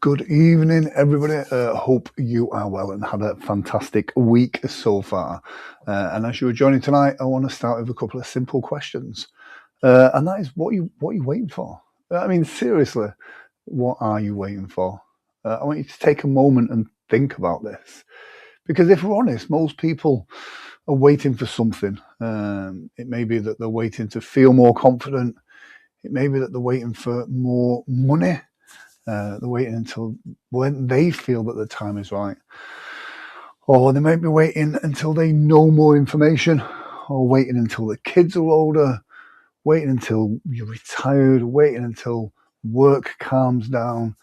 Good evening, everybody. Hope you are well and had a fantastic week so far. And as you were joining tonight, I want to start with a couple of simple questions. And that is, what are you waiting for? I mean, seriously, what are you waiting for? I want you to take a moment and think about this, because if we're honest, most people are waiting for something. It may be that they're waiting to feel more confident. It may be that they're waiting for more money. They're waiting until when they feel that the time is right. Or they might be waiting until they know more information, or waiting until the kids are older, waiting until you're retired, waiting until work calms down,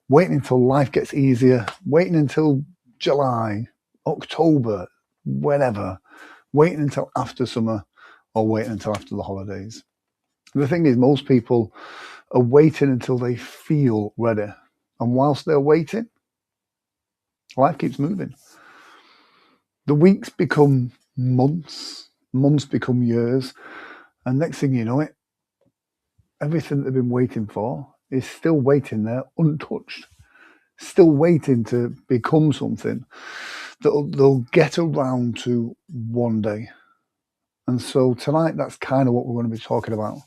waiting until life gets easier, waiting until July, October, whenever, waiting until after summer, or waiting until after the holidays. The thing is, most people are waiting until they feel ready. And whilst they're waiting, life keeps moving. The weeks become months, months become years, and next thing you know it, everything they've been waiting for is still waiting there untouched, still waiting to become something that they'll get around to one day. And so tonight, that's kind of what we're going to be talking about.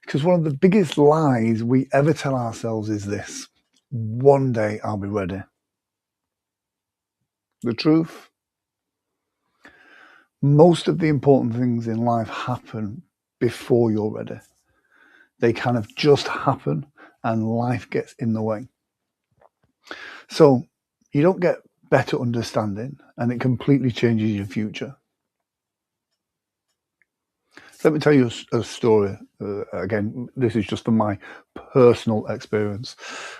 Because one of the biggest lies we ever tell ourselves is this: one day I'll be ready. The truth? Most of the important things in life happen before you're ready. They kind of just happen and life gets in the way. So you don't get better understanding and it completely changes your future. So let me tell you a story. Again, this is just from my personal experience.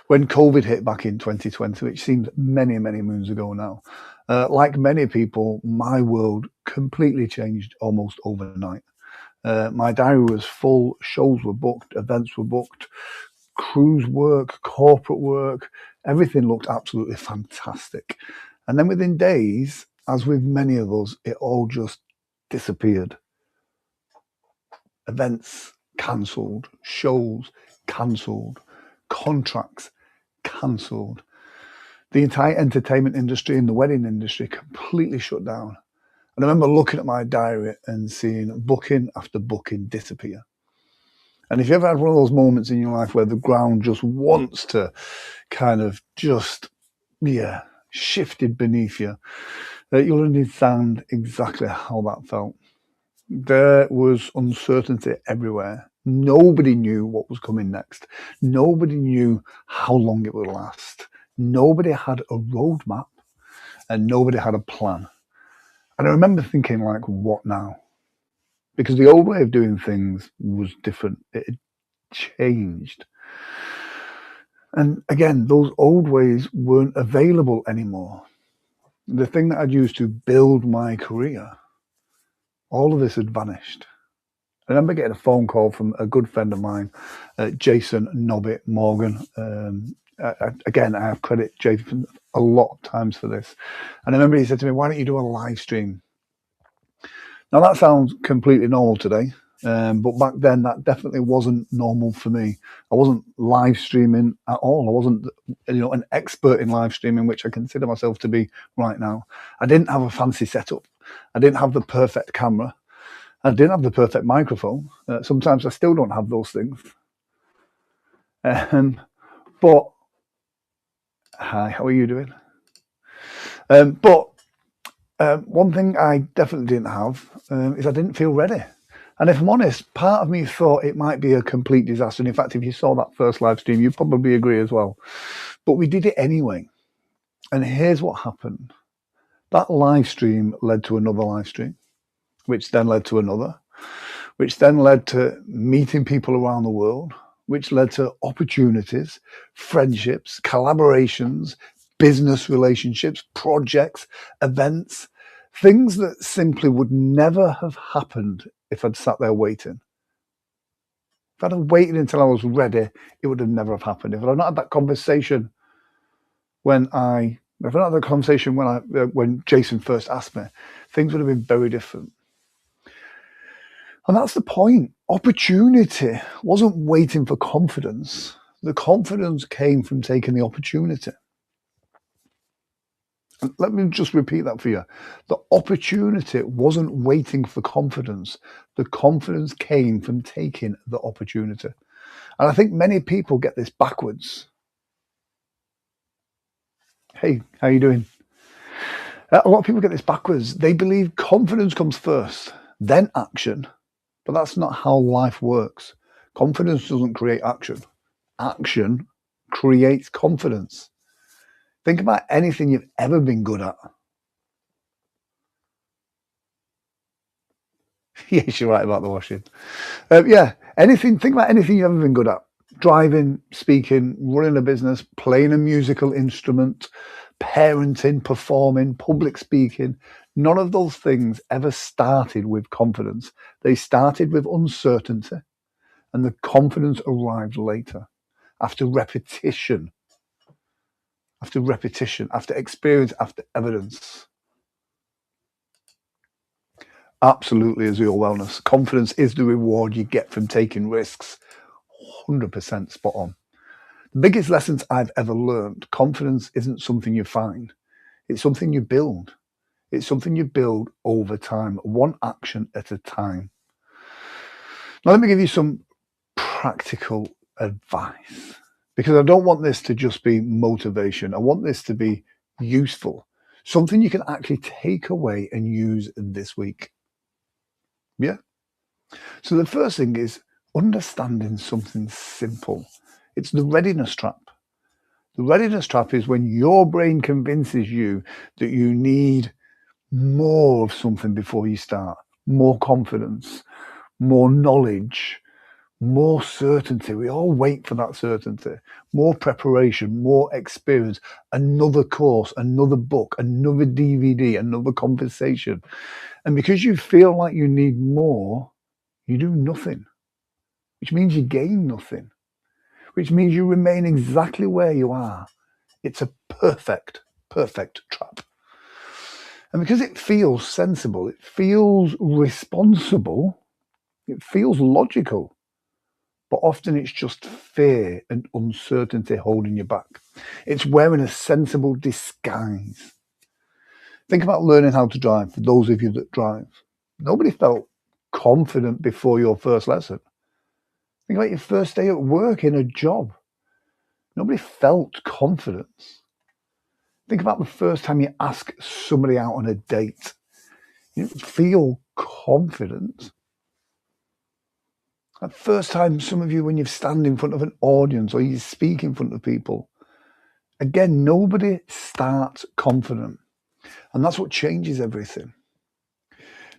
When COVID hit back in 2020, which seems many, many moons ago now, like many people, my world completely changed almost overnight. My diary was full, shows were booked, events were booked, cruise work, corporate work, everything looked absolutely fantastic. And then within days, as with many of us, it all just disappeared. Events cancelled, shows cancelled, contracts cancelled. The entire entertainment industry and the wedding industry completely shut down. And I remember looking at my diary and seeing booking after booking disappear. And if you ever had one of those moments in your life where the ground just wants to kind of just, shifted beneath you, you'll understand exactly how that felt. There was uncertainty everywhere. Nobody knew what was coming next. Nobody knew how long it would last. Nobody had a roadmap and nobody had a plan. And I remember thinking, like, what now? Because the old way of doing things was different. It had changed. And again, those old ways weren't available anymore. The thing that I'd used to build my career, all of this had vanished. I remember getting a phone call from a good friend of mine, Jason Nobbit Morgan. Again, I have credit Jason a lot of times for this. And I remember he said to me, "Why don't you do a live stream?" Now, that sounds completely normal today, but back then that definitely wasn't normal for me. I wasn't live streaming at all. I wasn't, an expert in live streaming, which I consider myself to be right now. I didn't have a fancy setup. I didn't have the perfect camera. I didn't have the perfect microphone. Sometimes I still don't have those things. But hi, how are you doing? But one thing I definitely didn't have is I didn't feel ready. And if I'm honest, part of me thought it might be a complete disaster. And in fact, if you saw that first live stream, you'd probably agree as well. But we did it anyway. And here's what happened. That live stream led to another live stream, which then led to another, which then led to meeting people around the world, which led to opportunities, friendships, collaborations, business relationships, projects, events, things that simply would never have happened if I'd sat there waiting. If I'd have waited until I was ready, it would have never have happened. If I'd not had that conversation when Jason first asked me, things would have been very different. And that's the point. Opportunity wasn't waiting for confidence. The confidence came from taking the opportunity. And let me just repeat that for you. The opportunity wasn't waiting for confidence. The confidence came from taking the opportunity. And I think many people get this backwards. Hey, how you doing? A lot of people get this backwards. They believe confidence comes first, then action. But that's not how life works. Confidence doesn't create action. Action creates confidence. Think about anything you've ever been good at. Yes, you're right about the washing. Think about anything you've ever been good at. Driving, speaking, running a business, playing a musical instrument, parenting, performing, public speaking. None of those things ever started with confidence. They started with uncertainty, and the confidence arrived later, after repetition, after experience, after evidence. Absolutely, Azure Wellness. Confidence is the reward you get from taking risks. 100% spot on. The biggest lessons I've ever learned, confidence isn't something you find. It's something you build. It's something you build over time, one action at a time. Now, let me give you some practical advice, because I don't want this to just be motivation. I want this to be useful, something you can actually take away and use this week. Yeah. So the first thing is understanding something simple. It's the readiness trap. The readiness trap is when your brain convinces you that you need more of something before you start, more confidence, more knowledge, more certainty. We all wait for that certainty, more preparation, more experience, another course, another book, another DVD, another conversation. And because you feel like you need more, you do nothing, which means you gain nothing, which means you remain exactly where you are. It's a perfect trap. And because it feels sensible, it feels responsible, it feels logical, but often it's just fear and uncertainty holding you back. It's wearing a sensible disguise. Think about learning how to drive, for those of you that drive. Nobody felt confident before your first lesson. Think about your first day at work in a job. Nobody felt confidence. Think about the first time you ask somebody out on a date. You didn't feel confident. That first time, some of you, when you stand in front of an audience or you speak in front of people, again, nobody starts confident. And that's what changes everything.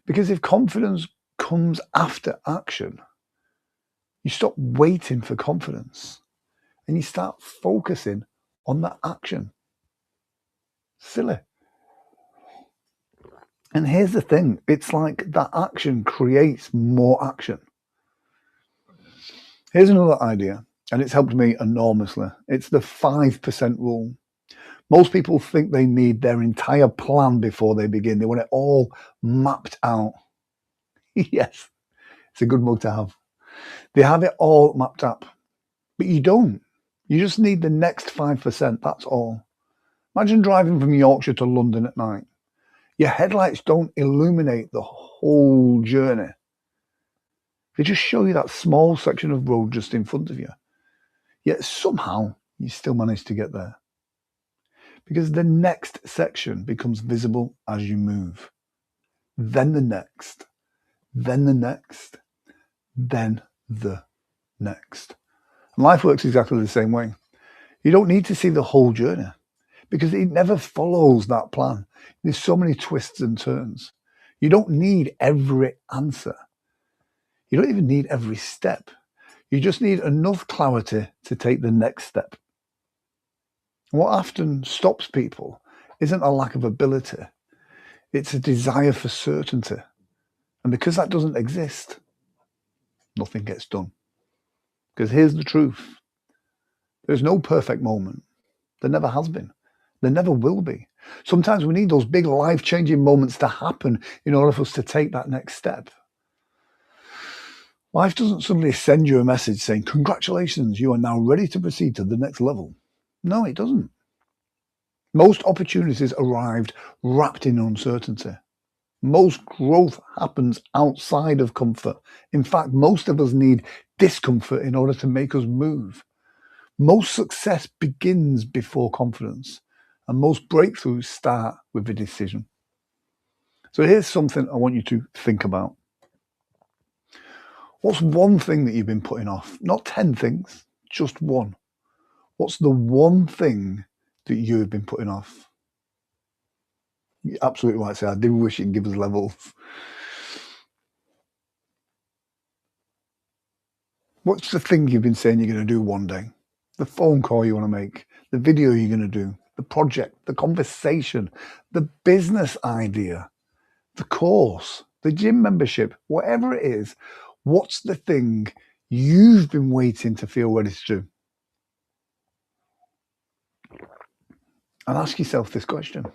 Because if confidence comes after action, you stop waiting for confidence and you start focusing on that action. Silly. And here's the thing, it's like that action creates more action. Here's another idea, and it's helped me enormously. It's the 5% rule. Most people think they need their entire plan before they begin. They want it all mapped out. Yes, it's a good mug to have. They have it all mapped up, but you don't. You just need the next 5%, that's all. Imagine driving from Yorkshire to London at night. Your headlights don't illuminate the whole journey. They just show you that small section of road just in front of you. Yet somehow you still manage to get there. Because the next section becomes visible as you move. Then the next, then the next, then the next. And life works exactly the same way. You don't need to see the whole journey because it never follows that plan. There's so many twists and turns. You don't need every answer. You don't even need every step. You just need enough clarity to take the next step. What often stops people isn't a lack of ability. It's a desire for certainty. And because that doesn't exist, nothing gets done. Because here's the truth. There's no perfect moment. There never has been. There never will be. Sometimes we need those big life-changing moments to happen in order for us to take that next step. Life doesn't suddenly send you a message saying, congratulations, you are now ready to proceed to the next level. No, it doesn't. Most opportunities arrived wrapped in uncertainty. Most growth happens outside of comfort. In fact, most of us need discomfort in order to make us move. Most success begins before confidence, and most breakthroughs start with a decision. So here's something I want you to think about. What's one thing that you've been putting off? Not 10 things, just one. What's the one thing that you've been putting off? You're absolutely right, I do wish you could give us levels. What's the thing you've been saying you're going to do one day? The phone call you want to make, the video you're going to do, the project, the conversation, the business idea, the course, the gym membership, whatever it is, what's the thing you've been waiting to feel ready to do? And ask yourself this question.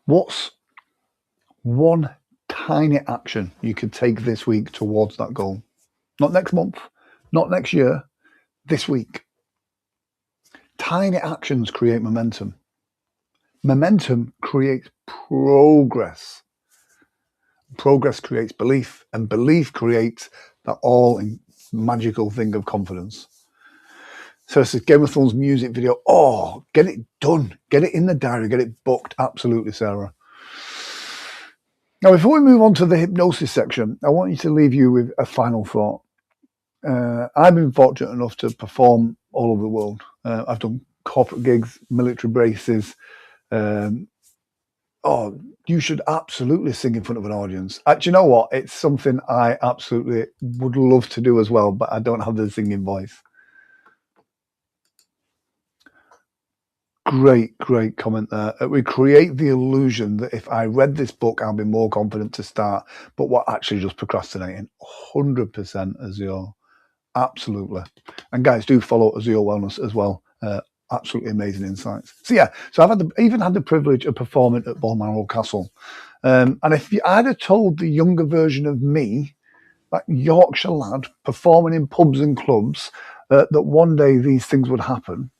What's one tiny action you could take this week towards that goal? Not next month, not next year, this week. Tiny actions create momentum. Momentum creates progress. Progress creates belief, and belief creates that all magical thing of confidence. So it's a Game of Thrones music video. Oh, get it done. Get it in the diary. Get it booked. Absolutely, Sarah. Now, before we move on to the hypnosis section, I want you to leave you with a final thought. I've been fortunate enough to perform all over the world. I've done corporate gigs, military bases. You should absolutely sing in front of an audience. Do you know what? It's something I absolutely would love to do as well, but I don't have the singing voice. Great comment there. We create the illusion that if I read this book, I'll be more confident to start, but we're actually just procrastinating. 100% Azure. Absolutely. And guys, do follow Azure Wellness as well. Absolutely amazing insights. So yeah, so I've even had the privilege of performing at Balmoral Castle. And if I'd have told the younger version of me, that Yorkshire lad performing in pubs and clubs, that one day these things would happen,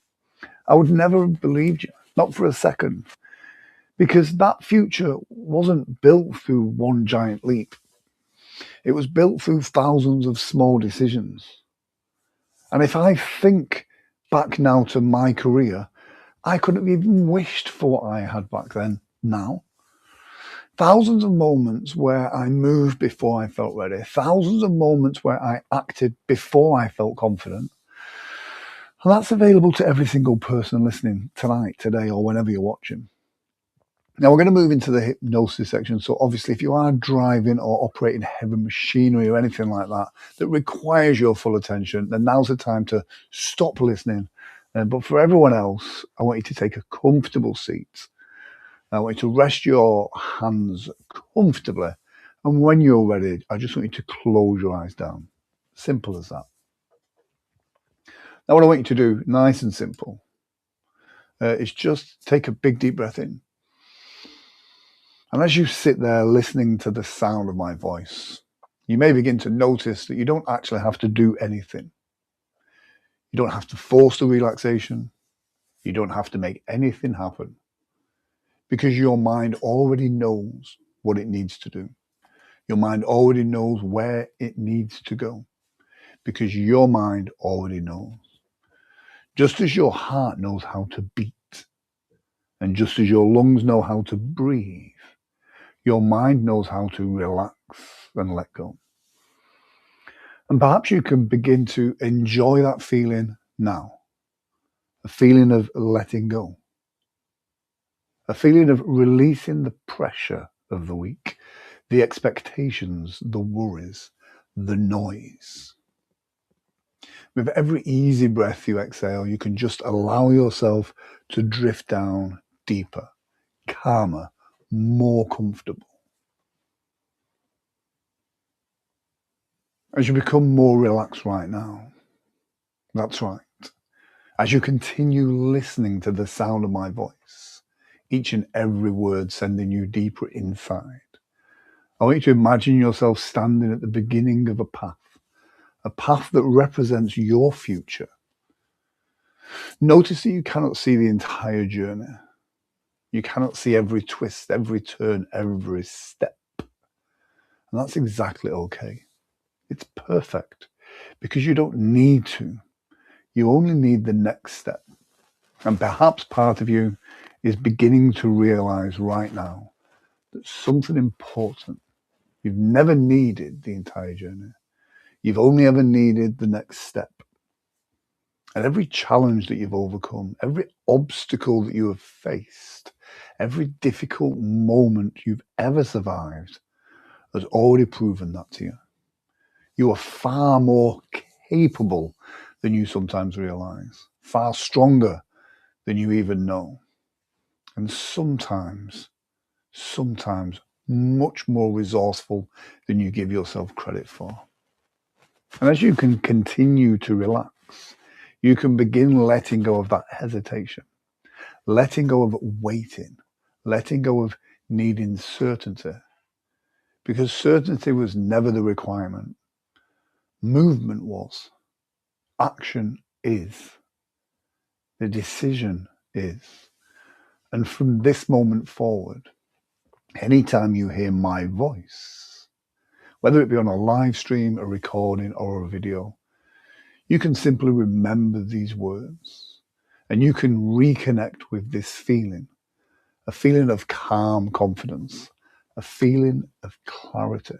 I would never have believed you, not for a second, because that future wasn't built through one giant leap. It was built through thousands of small decisions. And if I think back now to my career, I couldn't have even wished for what I had back then now. Thousands of moments where I moved before I felt ready. Thousands of moments where I acted before I felt confident. And that's available to every single person listening tonight, today, or whenever you're watching. Now we're going to move into the hypnosis section. So obviously, if you are driving or operating heavy machinery or anything like that that requires your full attention, then now's the time to stop listening. But for everyone else, I want you to take a comfortable seat. I want you to rest your hands comfortably. And when you're ready, I just want you to close your eyes down. Simple as that. Now, what I want you to do, nice and simple, is just take a big deep breath in. And as you sit there listening to the sound of my voice, you may begin to notice that you don't actually have to do anything. You don't have to force the relaxation. You don't have to make anything happen, because your mind already knows what it needs to do. Your mind already knows where it needs to go, because your mind already knows. Just as your heart knows how to beat, and just as your lungs know how to breathe, your mind knows how to relax and let go. And perhaps you can begin to enjoy that feeling now. A feeling of letting go. A feeling of releasing the pressure of the week, the expectations, the worries, the noise. With every easy breath you exhale, you can just allow yourself to drift down deeper, calmer, more comfortable. As you become more relaxed right now, that's right. As you continue listening to the sound of my voice, each and every word sending you deeper inside, I want you to imagine yourself standing at the beginning of a path that represents your future. Notice that you cannot see the entire journey. You cannot see every twist, every turn, every step. And that's exactly okay. It's perfect because you don't need to. You only need the next step. And perhaps part of you is beginning to realize right now that something important. You've never needed the entire journey. You've only ever needed the next step. And every challenge that you've overcome, every obstacle that you have faced, every difficult moment you've ever survived has already proven that to you. You are far more capable than you sometimes realize, far stronger than you even know, and sometimes much more resourceful than you give yourself credit for. And as you can continue to relax, you can begin letting go of that hesitation, letting go of waiting, letting go of needing certainty, because certainty was never the requirement. Movement was. Action is. The decision is. And from this moment forward, anytime you hear my voice, whether it be on a live stream, a recording, or a video, you can simply remember these words and you can reconnect with this feeling, a feeling of calm confidence, a feeling of clarity,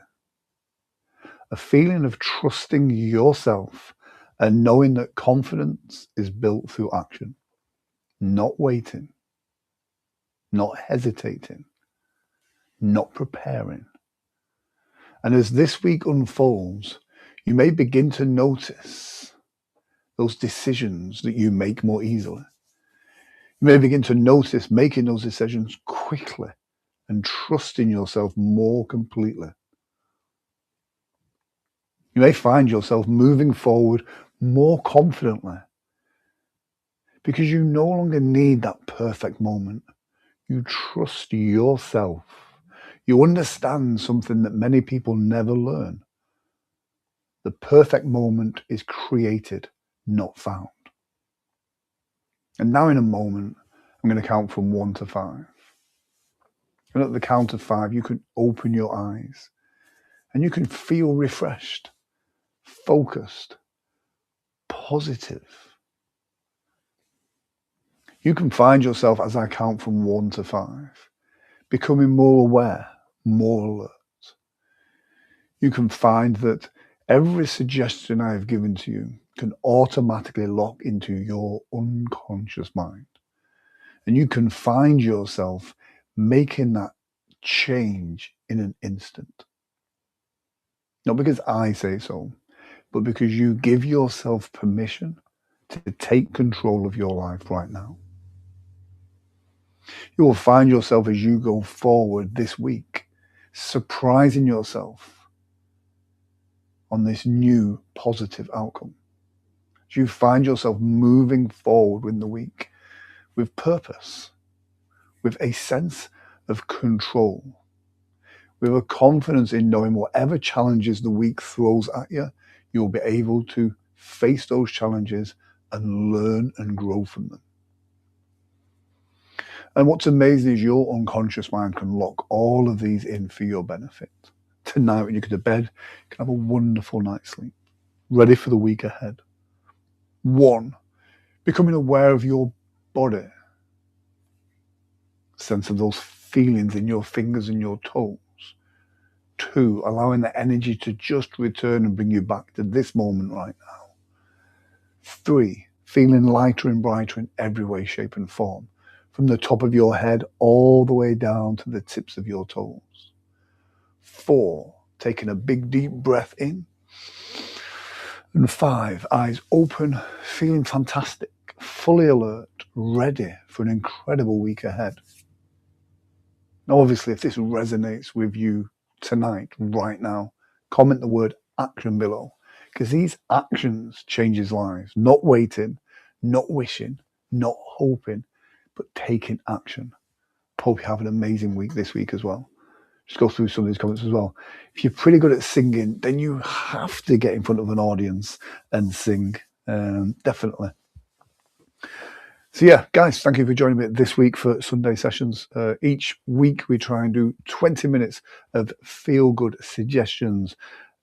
a feeling of trusting yourself and knowing that confidence is built through action, not waiting, not hesitating, not preparing. And as this week unfolds, you may begin to notice those decisions that you make more easily. You may begin to notice making those decisions quickly and trusting yourself more completely. You may find yourself moving forward more confidently because you no longer need that perfect moment. You trust yourself. You understand something that many people never learn. The perfect moment is created, not found. And now in a moment, I'm going to count from 1 to 5. And at the count of 5, you can open your eyes and you can feel refreshed, focused, positive. You can find yourself, as I count from 1 to 5, becoming more aware, more alert. You can find that every suggestion I have given to you can automatically lock into your unconscious mind. And you can find yourself making that change in an instant. Not because I say so, but because you give yourself permission to take control of your life right now. You will find yourself as you go forward this week, surprising yourself on this new positive outcome. As you find yourself moving forward in the week with purpose, with a sense of control, with a confidence in knowing whatever challenges the week throws at you, you'll be able to face those challenges and learn and grow from them. And what's amazing is your unconscious mind can lock all of these in for your benefit. Tonight, when you go to bed, you can have a wonderful night's sleep, ready for the week ahead. 1, becoming aware of your body, sense of those feelings in your fingers and your toes. 2, allowing the energy to just return and bring you back to this moment right now. 3, feeling lighter and brighter in every way, shape, and form, from the top of your head all the way down to the tips of your toes. 4, taking a big deep breath in. And 5, eyes open, feeling fantastic, fully alert, ready for an incredible week ahead. Now, obviously, if this resonates with you tonight, right now, comment the word action below, because these actions changes lives. Not waiting, not wishing, not hoping, but taking action. Hope you have an amazing week this week as well. just go through some of these comments as well. If you're pretty good at singing, then you have to get in front of an audience and sing. Definitely. So yeah, guys, thank you for joining me this week for Sunday sessions. Each week we try and do 20 minutes of feel-good suggestions,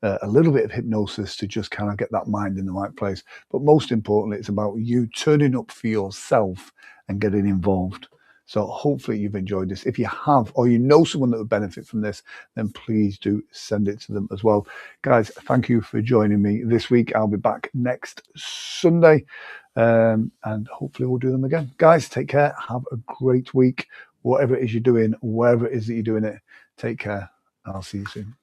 a little bit of hypnosis to just kind of get that mind in the right place. But most importantly, it's about you turning up for yourself and getting involved. So hopefully you've enjoyed this. If you have, or you know someone that would benefit from this, then please do send it to them as well. Guys, thank you for joining me this week. I'll be back next Sunday. And hopefully we'll do them again. Guys, take care. Have a great week. Whatever it is you're doing, wherever it is that you're doing it, take care. I'll see you soon.